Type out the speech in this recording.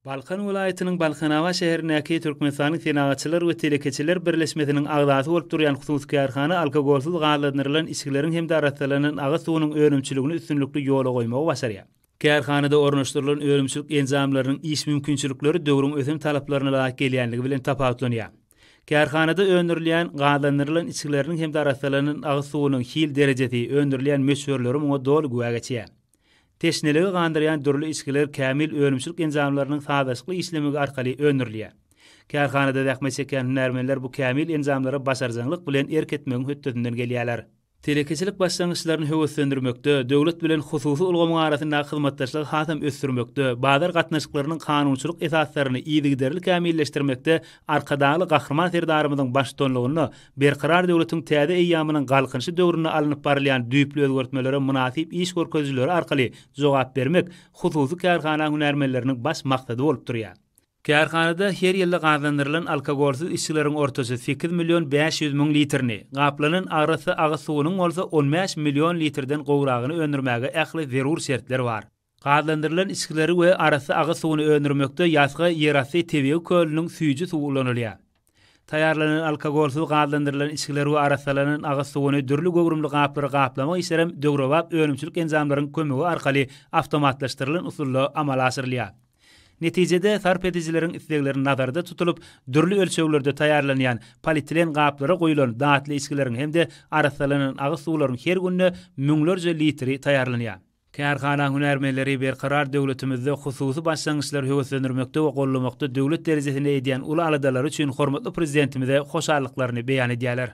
Balkan vilayatynyň Balkanawa şäherindäki Türkmenistanyň Senagatçylar we Telekeçiler Birleşmesiniň agdaty bolup durýan hususy kärhana alkogolsuz galandyrylan içkileriň hem de aratsalanan agy suwunyň önümçiligini üstünlikli ýola goýmagy başarýar. Kärhanada ornaşdyrylan önümçilik enzamlarynyň iş mümkinçilikleri döwrüň ösem talaplaryna laýyk gelýänligi bilen tapawutlanýar. Kärhanada öndürilýän galandyrylan içkileriniň hem de aratsalanan agy suwunyň hil derejesi öndürilýän meşhurlary muňa dol güwa geçýär. Teşneligi gandyrýan dürli içkiler kämil önümçilik enzamlarynyň sadaşykly işlemigi arkaly öndürilýär. Kärhanada däkme çeken hünärmenler bu kämil enzamlara başarjanylyk bilen erketmegiň hötdünden gelýärler. Telekeçilik başlangyçlaryny höwetlendirmekde, döwlet bilen hususy ulgamyň arasynda hyzmatdaşlyk hasam ösdürmekde, bazar gatnaşyklarynyň kanunçylyk esaslaryny ýygyderli kämilleşdirmekde arkadaly gahrman serdarymyzyň baştonlugyny berqarar döwletiň täze eýýamynyň galkynyşy döwrüne alynıp barylýan düýpli özgertmelere munasip iş görkezjileri arkaly jogap bermek hususy kärhana hünärmenleriniň baş maksady bolup durýar. Kärhanada her ýylda galandyrylan alkogolsuz içkileriň ortasy 8 milyon 500 000 litrini, gaplanan arasy agy suwunyň bolsa 15 milyon litrden gowragyny öndürmäge ähli zerur şertler bar. Galandyrylan içkileri we arasy agy suwuny öndürmekde ýazgy Yerasy Tebegi kölüniň süýji suwy ulanylýar. Taýarlanan alkogolsuz galandyrylan içkileri we arasalanan agy suwuny dürli gowrumly gaplary gaplamak işlerem döwrewap önümçilik enzamlarynyň kömegi arkaly awtomatlaşdyrylan usulla amala asyrylýar. Netijede sarp edijileriň islegleri nazarda tutulup, dürli ölçeklerde taýarlanýan polietilen gaplara goýulan datly içkileriň hemde arasalanan agy suwlaryň her günne müňlerce litri taýarlanýar. Kärhana hünärmenleri berqarar döwletimizde hususy başlangyçlar höwetlendirmekde we gollamakda döwlet derejesinde edýän uly aladalar üçin hormatly prezidentimize hoşallyklaryny beýan edýärler.